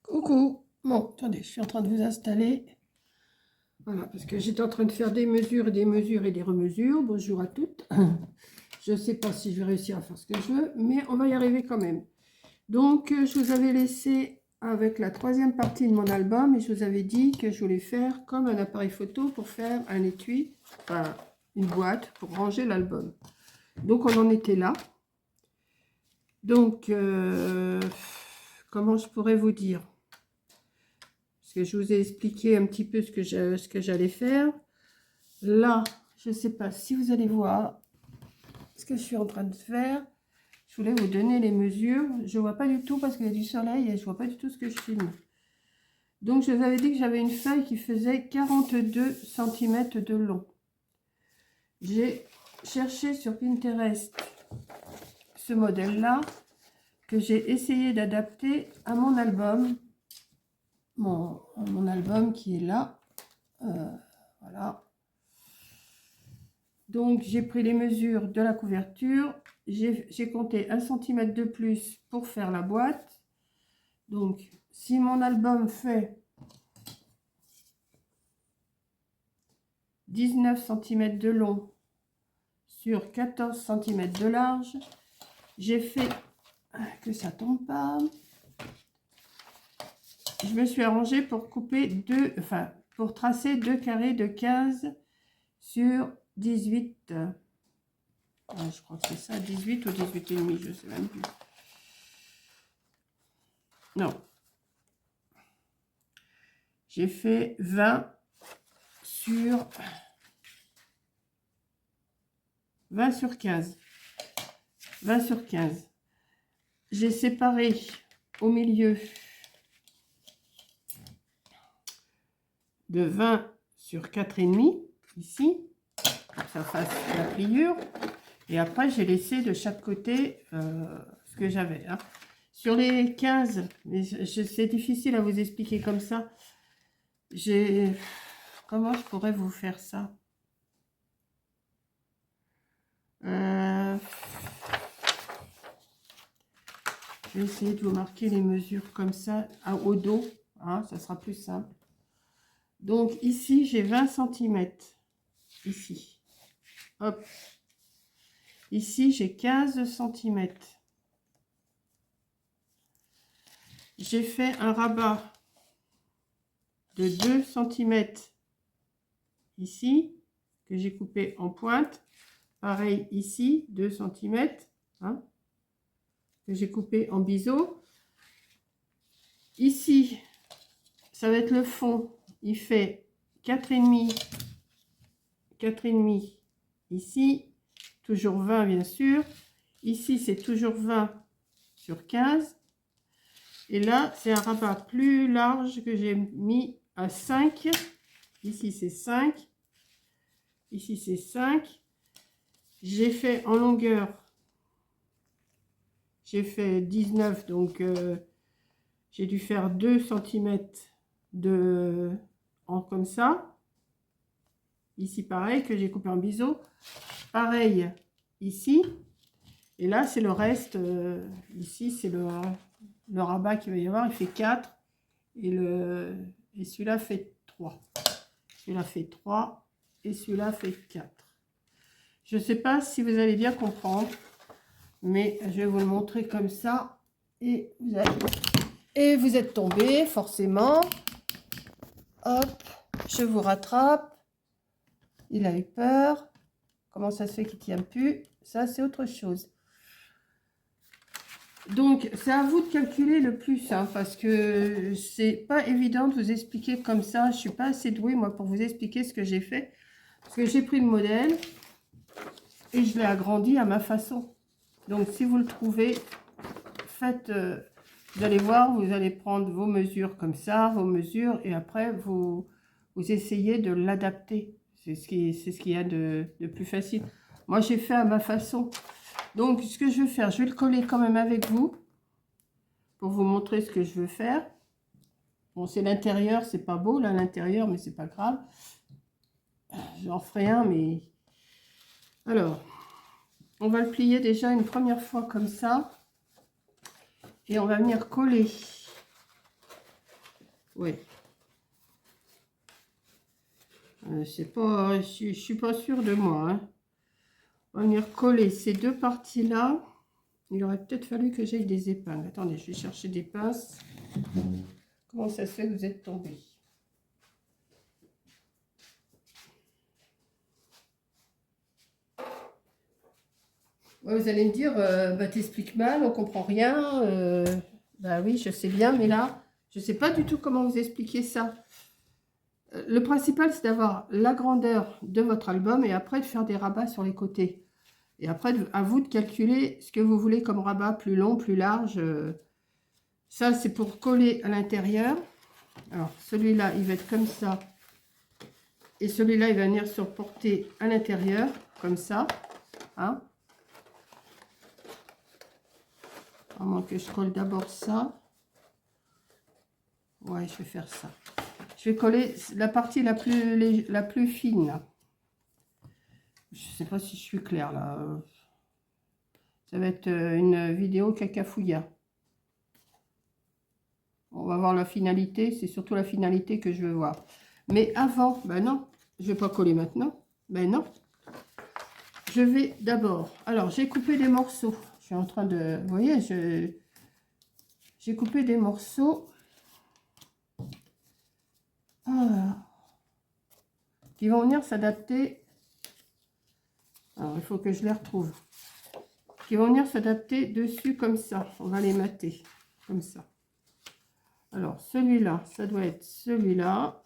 Coucou. Bon, attendez, je suis en train de vous installer. Voilà, parce que j'étais en train de faire des mesures et des mesures et des remesures. Bonjour à toutes. Je ne sais pas si je vais réussir à faire ce que je veux, mais on va y arriver quand même. Donc, je vous avais laissé avec la troisième partie de mon album et je vous avais dit que je voulais faire comme un appareil photo pour faire un étui, enfin une boîte pour ranger l'album. Donc, on en était là. Donc, comment je pourrais vous dire ? Parce que je vous ai expliqué un petit peu ce que j'allais faire. Là, je ne sais pas si vous allez voir ce que je suis en train de faire. Je voulais vous donner les mesures. Je ne vois pas du tout parce qu'il y a du soleil et je ne vois pas du tout ce que je filme. Donc, je vous avais dit que j'avais une feuille qui faisait 42 cm de long. J'ai cherché sur Pinterest ce modèle-là que j'ai essayé d'adapter à mon album. Mon album qui est là. Voilà. Donc, j'ai pris les mesures de la couverture. J'ai compté 1 cm de plus pour faire la boîte. Donc, si mon album fait 19 cm de long sur 14 cm de large, j'ai fait que ça tombe pas. Je me suis arrangée pour couper pour tracer 2 carrés de 15 sur 18. Je crois que c'est ça, 18 ou 18,5, je ne sais même plus. Non. J'ai fait 20 sur 15. 20 sur 15. J'ai séparé au milieu de 20 sur 4,5 ici, pour que ça fasse la pliure. Et après, j'ai laissé de chaque côté ce que j'avais. Hein. Sur les 15, c'est difficile à vous expliquer comme ça. Comment je pourrais vous faire ça? Je vais essayer de vous marquer les mesures comme ça, au dos. Hein, ça sera plus simple. Donc ici, j'ai 20 cm. Ici. Hop. Ici, j'ai 15 cm. J'ai fait un rabat de 2 cm ici, que j'ai coupé en pointe. Pareil ici, 2 cm, hein, que j'ai coupé en biseau. Ici, ça va être le fond. Il fait 4,5 ici, toujours 20 bien sûr. Ici, c'est toujours 20 sur 15. Et là, c'est un rabat plus large que j'ai mis à 5. Ici, c'est 5. Ici, c'est 5. J'ai fait en longueur, j'ai fait 19, donc j'ai dû faire 2 cm comme ça. Ici, pareil, que j'ai coupé en biseau. Pareil, ici. Et là, c'est le reste. Ici, c'est le rabat qu'il va y avoir. Il fait 4. Et celui-là fait 3. Celui-là fait 3. Et celui-là fait 4. Je ne sais pas si vous allez bien comprendre. Mais je vais vous le montrer comme ça. Et vous êtes tombé, forcément. Hop, je vous rattrape. Il a eu peur. Comment ça se fait qu'il ne tient plus? Ça, c'est autre chose. Donc, c'est à vous de calculer le plus, hein, parce que c'est pas évident de vous expliquer comme ça. Je ne suis pas assez douée, moi, pour vous expliquer ce que j'ai fait. Parce que j'ai pris le modèle et je l'ai agrandi à ma façon. Donc, si vous le trouvez, faites... vous allez voir, vous allez prendre vos mesures comme ça, vos mesures, et après, vous essayez de l'adapter. C'est ce qu'il y a de plus facile. Moi, j'ai fait à ma façon. Donc, ce que je vais faire, je vais le coller quand même avec vous pour vous montrer ce que je veux faire. Bon, c'est l'intérieur, c'est pas beau là, l'intérieur, mais c'est pas grave. J'en ferai un, mais... Alors, on va le plier déjà une première fois comme ça. Et on va venir coller Oui. C'est pas, je suis pas sûre de moi. Hein. On va venir coller ces deux parties-là. Il aurait peut-être fallu que j'aille des épingles. Attendez, je vais chercher des pinces. Comment ça se fait que vous êtes tombé? Ouais, vous allez me dire, bah, t'expliques mal, on comprend rien. Bah oui, je sais bien, mais là, je sais pas du tout comment vous expliquer ça. Le principal, c'est d'avoir la grandeur de votre album et après de faire des rabats sur les côtés. Et après, à vous de calculer ce que vous voulez comme rabat, plus long, plus large. Ça, c'est pour coller à l'intérieur. Alors, celui-là, il va être comme ça. Et celui-là, il va venir se porter à l'intérieur, comme ça. Hein. À moins que je colle d'abord ça. Ouais, je vais faire ça. Je vais coller la partie la plus fine, là. Je sais pas si je suis claire, là. Ça va être une vidéo cacafouilla. On va voir la finalité. C'est surtout la finalité que je veux voir. Mais avant, ben non, je ne vais pas coller maintenant. Ben non. Je vais d'abord... Alors, j'ai coupé des morceaux. Je suis en train de... Vous voyez, j'ai coupé des morceaux. Qui vont venir s'adapter. Alors, il faut que je les retrouve. Qui vont venir s'adapter dessus comme ça. On va les mater. Comme ça. Alors, celui-là, ça doit être celui-là.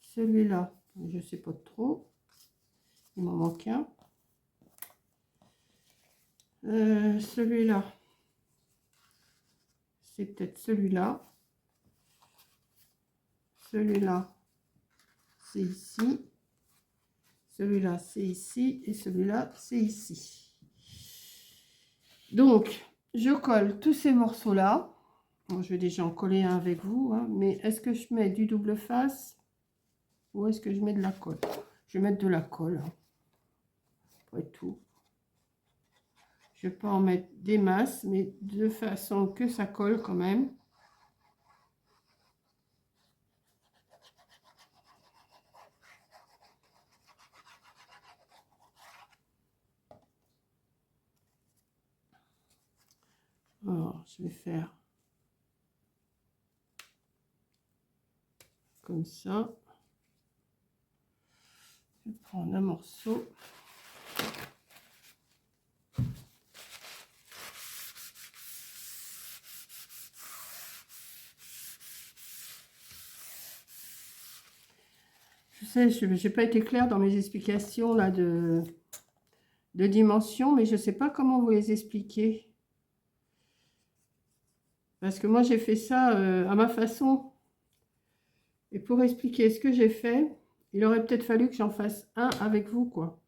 Celui-là, je ne sais pas trop. Il m'en manque un. Celui-là, c'est peut-être celui-là. Celui-là, c'est ici. Celui-là, c'est ici. Et celui-là, c'est ici. Donc, je colle tous ces morceaux-là. Bon, je vais déjà en coller un avec vous. Hein, mais est-ce que je mets du double face ou est-ce que je mets de la colle? Je vais mettre de la colle. Hein, après tout. Je ne vais pas en mettre des masses, mais de façon que ça colle quand même. Alors, je vais faire comme ça. Je vais prendre un morceau. Je sais, je n'ai pas été claire dans mes explications là de dimensions, mais je ne sais pas comment vous les expliquer. Parce que moi, j'ai fait ça à ma façon. Et pour expliquer ce que j'ai fait, il aurait peut-être fallu que j'en fasse un avec vous, quoi.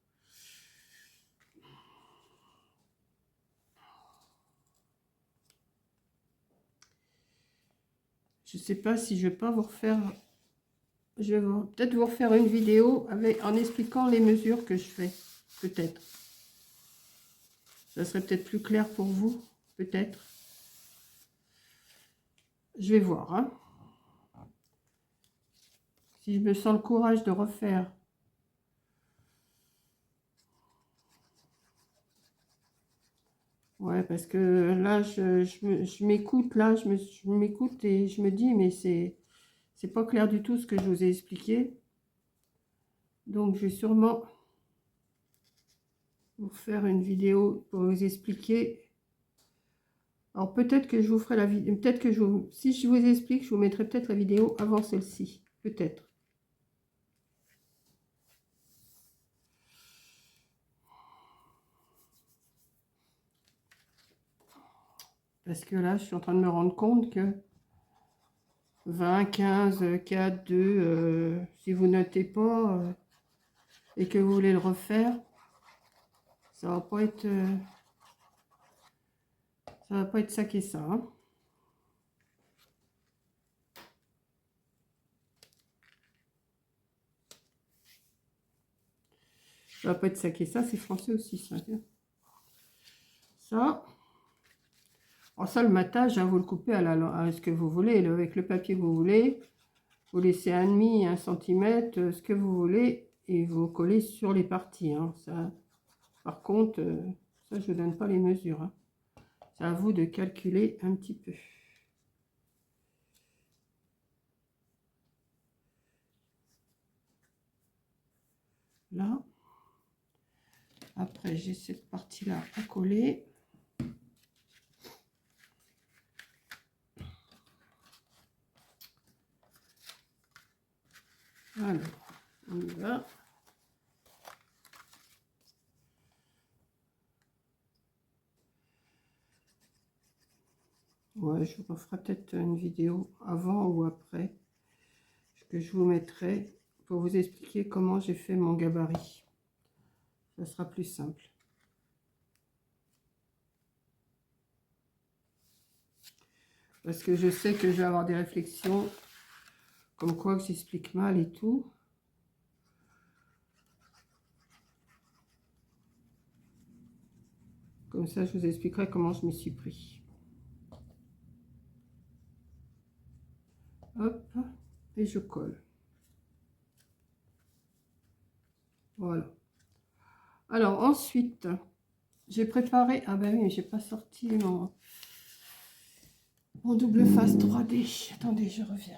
Je ne sais pas si je vais pas vous refaire... Je vais peut-être vous refaire une vidéo en expliquant les mesures que je fais. Peut-être. Ça serait peut-être plus clair pour vous. Peut-être. Je vais voir. Hein. Si je me sens le courage de refaire. Ouais, parce que là, je m'écoute, là, je m'écoute et je me dis, mais c'est pas clair du tout ce que je vous ai expliqué. Donc, je vais sûrement vous faire une vidéo pour vous expliquer. Alors, peut-être que je vous ferai la vidéo, peut-être que si je vous explique, je vous mettrai peut-être la vidéo avant celle-ci. Peut-être. Parce que là, je suis en train de me rendre compte que 20, 15, 4, 2, si vous notez pas et que vous voulez le refaire, ça va pas être ça qui est ça. Hein. Ça va pas être ça qui est ça, c'est français aussi ça. Ça. Alors ça, le matage, hein, vous le coupez à ce que vous voulez, avec le papier que vous voulez. Vous laissez 1,5, 1 cm, ce que vous voulez, et vous collez sur les parties. Hein. Ça, par contre, ça, je ne vous donne pas les mesures. Hein. C'est à vous de calculer un petit peu. Là. Après, j'ai cette partie-là à coller. Alors, on y va. Ouais, je vous referai peut-être une vidéo avant ou après que je vous mettrai pour vous expliquer comment j'ai fait mon gabarit. Ça sera plus simple. Parce que je sais que je vais avoir des réflexions comme quoi que j'explique mal et tout. Comme ça, je vous expliquerai comment je m'y suis pris. Hop, et je colle. Voilà. Alors ensuite, j'ai préparé... Ah ben oui, mais j'ai pas sorti mon double face 3D. Attendez, je reviens.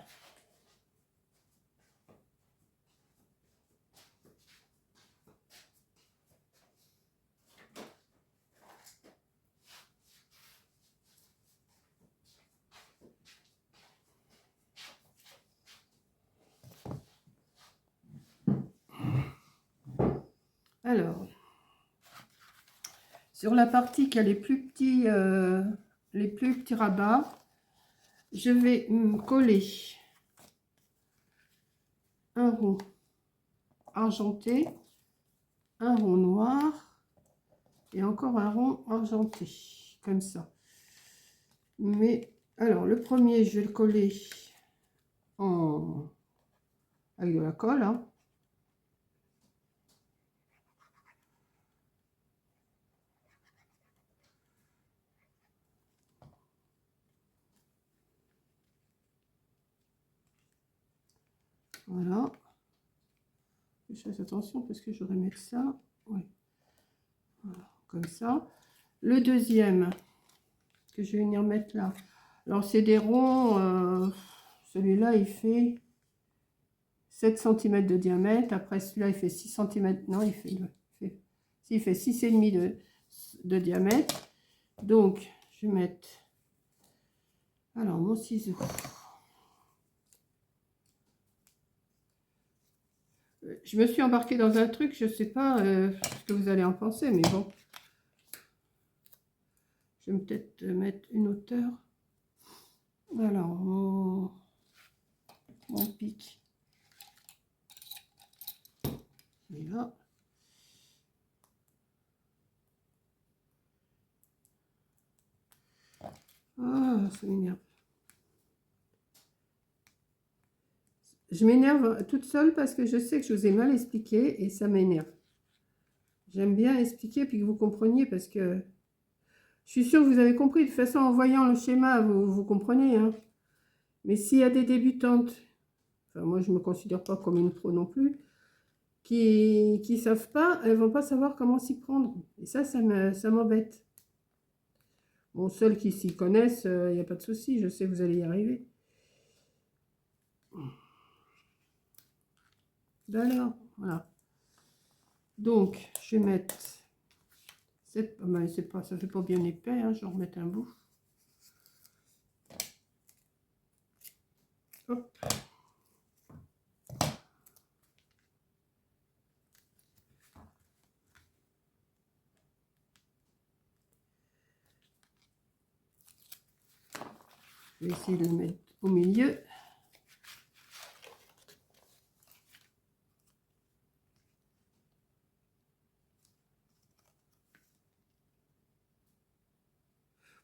Alors, sur la partie qui a les plus petits rabats, je vais coller un rond argenté, un rond noir et encore un rond argenté, comme ça. Mais alors, le premier, je vais le coller avec de la colle. Hein. Voilà. Je fais attention parce que je vais mettre ça. Ouais. Voilà, comme ça. Le deuxième que je vais venir mettre là. Alors, c'est des ronds. Celui-là, il fait 7 cm de diamètre. Après, celui-là, il fait 6 cm. Non, il fait 6,5 de diamètre. Donc, je vais mettre... Alors, mon ciseau. Je me suis embarquée dans un truc, je ne sais pas ce que vous allez en penser, mais bon. Je vais peut-être mettre une hauteur. Alors, mon pic. Et là. Ah, ça m'énerve. Je m'énerve toute seule parce que je sais que je vous ai mal expliqué et ça m'énerve. J'aime bien expliquer puis que vous compreniez parce que je suis sûre que vous avez compris. De toute façon, en voyant le schéma, vous comprenez. Hein. Mais s'il y a des débutantes, enfin moi je ne me considère pas comme une pro non plus, qui ne savent pas, elles ne vont pas savoir comment s'y prendre. Et ça m'embête. Bon, celles qui s'y connaissent, il n'y a pas de souci, je sais que vous allez y arriver. Alors, voilà. Donc, je vais mettre... Ben, ça fait pas bien épais, hein, je vais en remettre un bout. Hop. Je vais essayer de le mettre au milieu.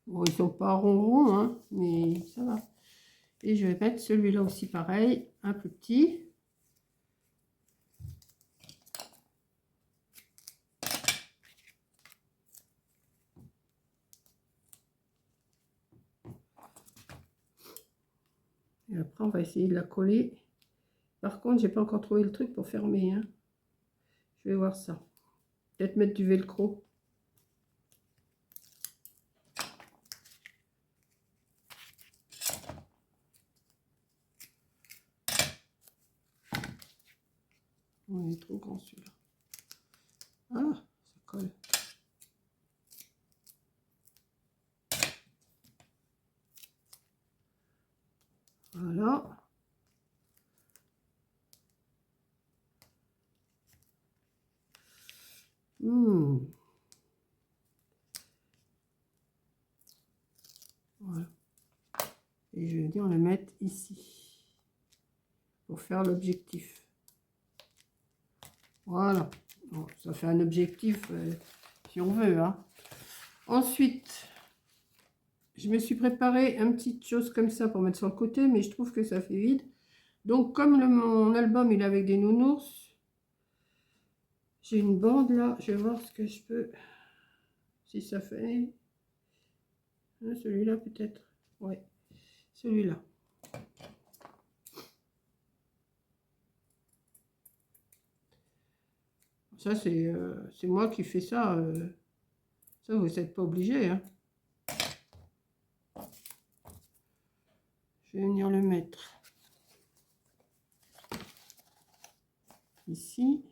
Bon, ils sont pas ronds, hein, mais ça va. Et je vais mettre celui-là aussi pareil, un plus petit. Et après, on va essayer de la coller. Par contre, j'ai pas encore trouvé le truc pour fermer, hein. Je vais voir ça. Peut-être mettre du velcro. Oh, il est trop grand celui-là. Ah, ça colle. Voilà. Voilà. Et je vais venir le mettre ici pour faire l'objectif. Voilà. Bon, ça fait un objectif si on veut, hein. Ensuite, je me suis préparé une petite chose comme ça pour mettre sur le côté, mais je trouve que ça fait vide. Donc, comme mon album il est avec des nounours, j'ai une bande là. Je vais voir ce que je peux. Si ça fait. Celui-là peut-être. Ouais, celui-là. Ça, c'est moi qui fais ça. Ça, vous n'êtes pas obligé, hein. Je vais venir le mettre ici.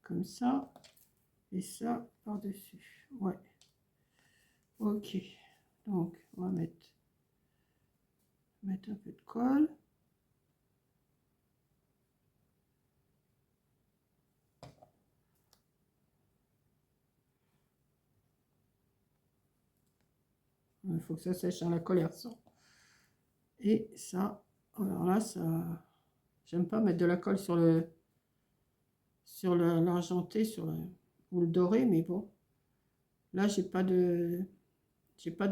Comme ça. Et ça par-dessus. Ouais. Ok. Donc, on va mettre un peu de colle. Il faut que ça sèche, hein, la colle elle ressort. Et ça, alors là, ça, j'aime pas mettre de la colle sur l'argenté, ou le doré, mais bon. Là, j'ai pas de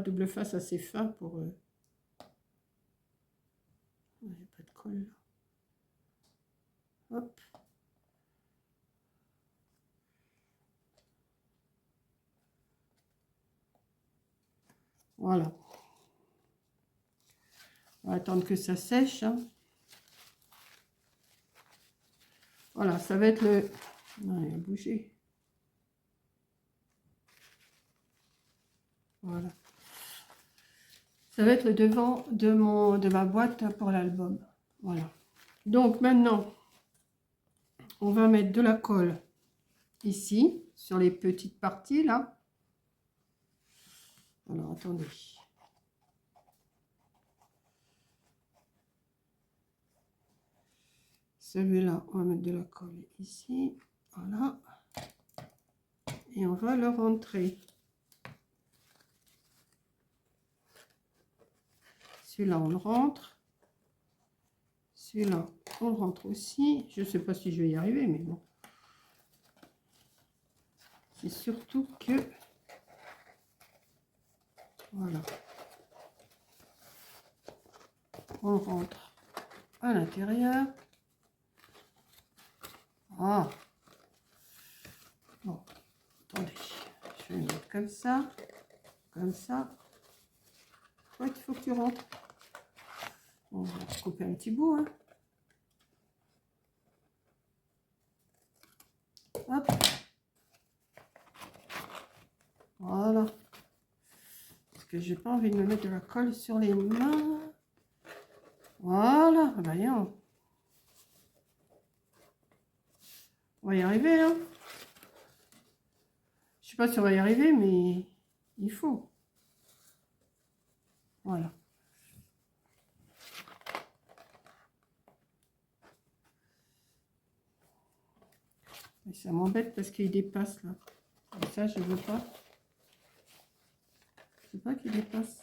double face assez fin pour. J'ai pas de colle là. Hop. Voilà. On va attendre que ça sèche, hein. Voilà, ça va être le. Non, il a bougé. Voilà. Ça va être le devant de ma boîte pour l'album. Voilà. Donc maintenant, on va mettre de la colle ici, sur les petites parties là. Alors attendez. Celui-là, on va mettre de la colle ici. Voilà. Et on va le rentrer. Celui-là, on le rentre. Celui-là, on le rentre aussi. Je ne sais pas si je vais y arriver, mais bon. C'est surtout que... Voilà. On rentre à l'intérieur. Ah. Bon, attendez. Je vais le mettre comme ça. Comme ça. Ouais, il faut que tu rentres. On va couper un petit bout, hein. Hop. Voilà. Parce que j'ai pas envie de me mettre de la colle sur les mains. Voilà. Voyons. On va y arriver, hein. Je sais pas si on va y arriver, mais il faut. Voilà. Et ça m'embête parce qu'il dépasse là. Et ça, je veux pas. Je veux pas qu'il dépasse.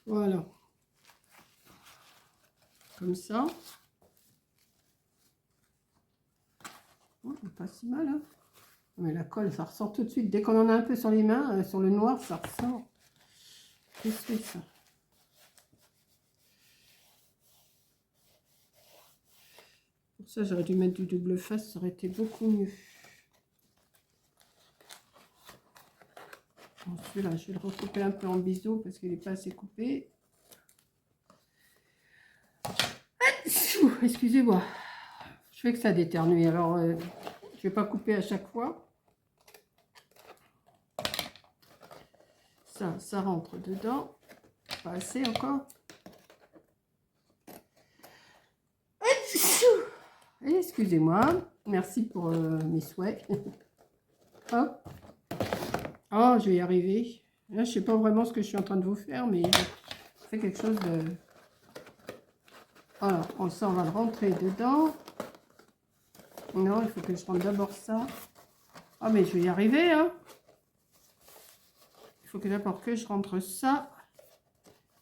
Voilà. Comme ça. Oh, pas si mal, hein. Mais la colle, ça ressort tout de suite. Dès qu'on en a un peu sur les mains, sur le noir, ça ressort. Qu'est-ce que c'est ça? Pour ça, j'aurais dû mettre du double face, ça aurait été beaucoup mieux. Bon, celui-là, je vais le recouper un peu en biseau parce qu'il n'est pas assez coupé. Excusez-moi. Je fais que ça d'éternuer, alors je ne vais pas couper à chaque fois. Ça rentre dedans. Pas assez encore. Excusez-moi. Merci pour mes souhaits. Hop. Oh, je vais y arriver. Là, je sais pas vraiment ce que je suis en train de vous faire, mais je fais quelque chose de... Alors, ça, on va le rentrer dedans. Non, il faut que je rentre d'abord ça. Ah, mais je vais y arriver, hein. Il faut que d'abord que je rentre ça.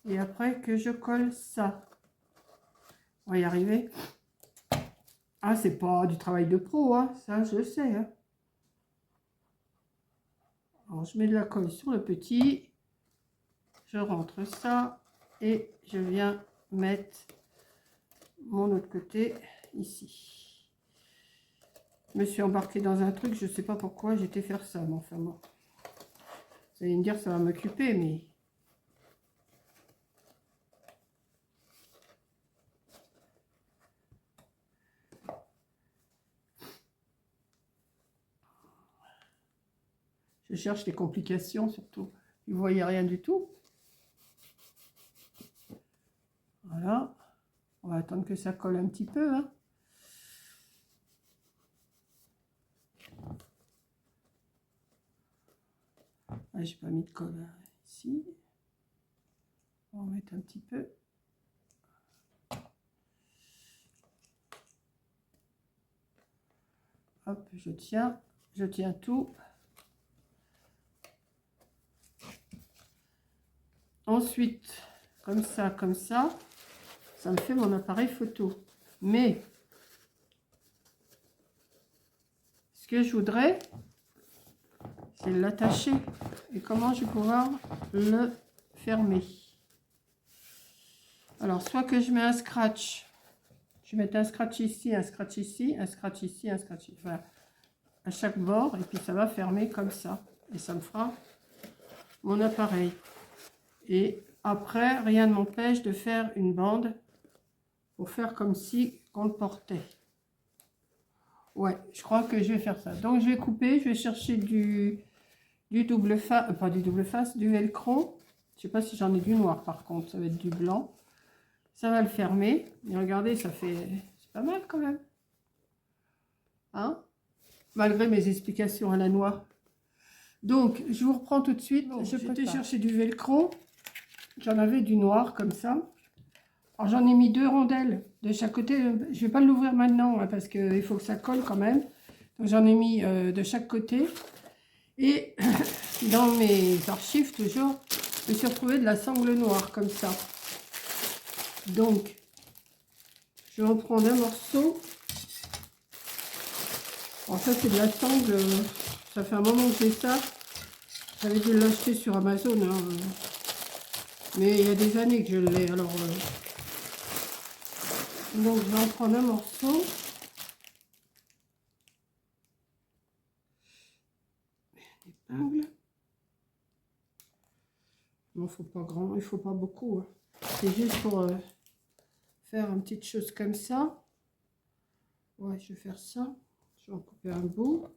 Et après que je colle ça. On va y arriver. Ah, c'est pas du travail de pro, hein. Ça, je sais, hein. Alors, je mets de la colle sur le petit. Je rentre ça. Et je viens mettre mon autre côté ici. Je me suis embarquée dans un truc, je ne sais pas pourquoi j'étais faire ça, mais enfin bon. Vous allez me dire ça va m'occuper, mais... Je cherche les complications surtout. Vous ne voyez rien du tout. Voilà. On va attendre que ça colle un petit peu, hein. Ah, j'ai pas mis de colle ici. On va mettre un petit peu. Hop, je tiens tout. Ensuite, comme ça, ça me fait mon appareil photo. Mais, ce que je voudrais, c'est l'attacher. Et comment je vais pouvoir le fermer? Alors, soit que je mets un scratch. Je vais mettre un scratch ici, un scratch ici, un scratch ici, un scratch ici. Voilà. À chaque bord. Et puis, ça va fermer comme ça. Et ça me fera mon appareil. Et après, rien ne m'empêche de faire une bande pour faire comme si on le portait. Ouais, je crois que je vais faire ça. Donc, je vais couper. Je vais chercher du double face, pas du double face, du velcro. Je sais pas si j'en ai du noir par contre. Ça va être du blanc. Ça va le fermer. Et regardez, ça fait... C'est pas mal quand même. Hein? Malgré mes explications à la noix. Donc, je vous reprends tout de suite. Bon, je peux chercher du velcro. J'en avais du noir comme ça. Alors, j'en ai mis 2 rondelles de chaque côté. Je vais pas l'ouvrir maintenant hein, parce qu'il faut que ça colle quand même. Donc, j'en ai mis de chaque côté. Et dans mes archives, toujours, je me suis retrouvée de la sangle noire comme ça. Donc, je vais en prendre un morceau. Alors ça, c'est de la sangle. Ça fait un moment que j'ai ça. J'avais dû l'acheter sur Amazon. Hein. Mais il y a des années que je l'ai. Alors, donc, je vais en prendre un morceau. Épingle. Non, il faut pas grand. Il faut pas beaucoup. Hein. C'est juste pour faire une petite chose comme ça. Ouais, je vais faire ça. Je vais en couper un bout.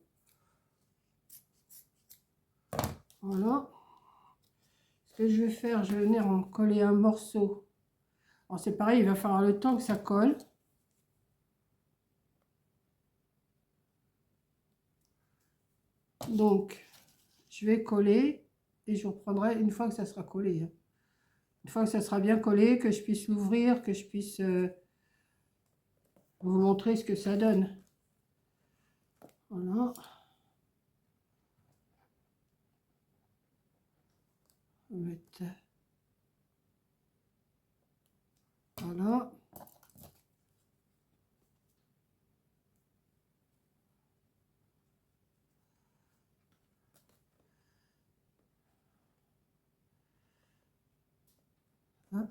Voilà. Ce que je vais faire, je vais venir en coller un morceau. Alors c'est pareil, il va falloir le temps que ça colle. Donc, je vais coller et je reprendrai une fois que ça sera collé. Hein. Une fois que ça sera bien collé, que je puisse l'ouvrir, que je puisse vous montrer ce que ça donne. Voilà. On va mettre Voilà. Hop.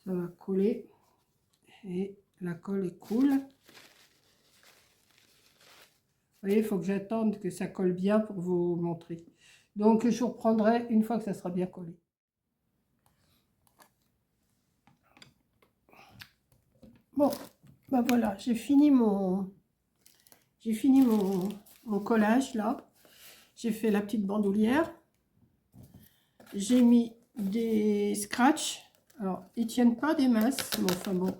Ça va coller. Et la colle est cool. Vous voyez, il faut que j'attende que ça colle bien pour vous montrer. Donc, je vous reprendrai une fois que ça sera bien collé. Bon, ben voilà, j'ai fini mon collage là. J'ai fait la petite bandoulière. J'ai mis des scratchs. Alors, ils tiennent pas des masses, mais enfin bon,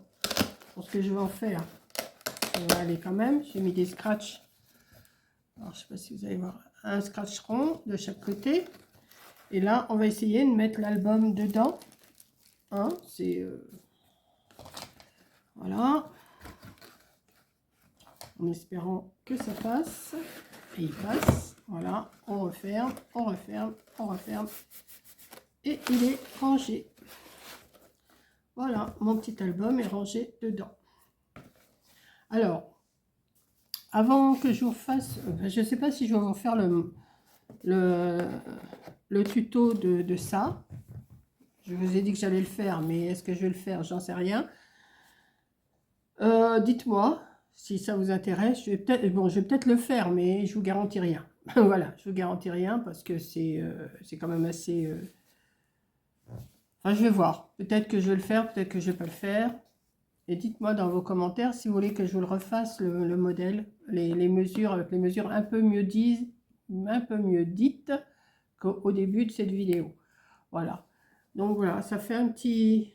pour ce que je vais en faire, ça va aller quand même. J'ai mis des scratchs. Alors, je sais pas si vous allez voir, un scratch rond de chaque côté. Et là, on va essayer de mettre l'album dedans. Hein, c'est voilà. En espérant que ça passe. Et il passe. Voilà, on referme, on referme, on referme. Et il est rangé. Voilà, mon petit album est rangé dedans. Alors, avant que je vous fasse, je ne sais pas si je vais vous faire le tuto de ça. Je vous ai dit que j'allais le faire, mais est-ce que je vais le faire? J'en sais rien. Dites-moi si ça vous intéresse. Je vais peut-être le faire, mais je vous garantis rien. Voilà, je vous garantis rien parce que c'est quand même assez... Enfin, je vais voir. Peut-être que je vais le faire, peut-être que je ne vais pas le faire. Et dites-moi dans vos commentaires si vous voulez que je vous le refasse, le modèle, les mesures, avec les mesures un peu mieux dites qu'au début de cette vidéo. Voilà. Donc voilà, ça fait un petit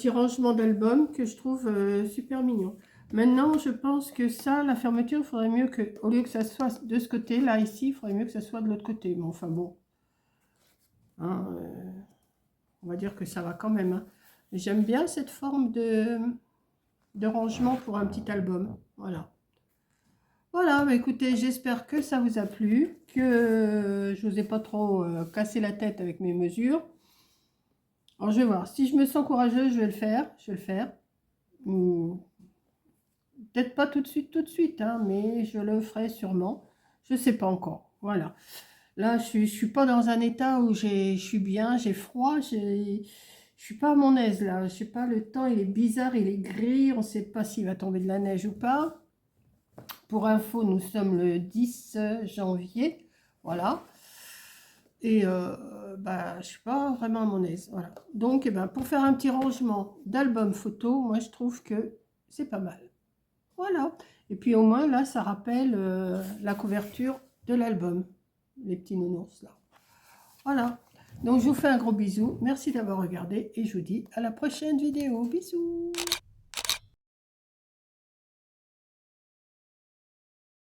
rangement d'album que je trouve super mignon. Maintenant, je pense que ça, la fermeture, il faudrait mieux que, au lieu que ça soit de ce côté, là, ici, il faudrait mieux que ça soit de l'autre côté. Mais enfin bon, hein, on va dire que ça va quand même. Hein. J'aime bien cette forme de rangement pour un petit album. Voilà. Voilà, bah écoutez, j'espère que ça vous a plu, que je vous ai pas trop cassé la tête avec mes mesures. Alors, je vais voir. Si je me sens courageuse, je vais le faire. Je vais le faire. Peut-être pas tout de suite, hein, mais je le ferai sûrement. Je ne sais pas encore. Voilà. Là, je suis pas dans un état où je suis bien, j'ai froid, je suis pas à mon aise là. Je sais pas, le temps il est bizarre, il est gris, on ne sait pas s'il va tomber de la neige ou pas. Pour info, nous sommes le 10 janvier. Voilà. Et bah, je suis pas vraiment à mon aise. Voilà. Donc, eh ben, pour faire un petit rangement d'album photo, moi je trouve que c'est pas mal. Voilà. Et puis au moins là, ça rappelle la couverture de l'album. Les petits nounours là. Voilà. Donc je vous fais un gros bisou. Merci d'avoir regardé et je vous dis à la prochaine vidéo. Bisous.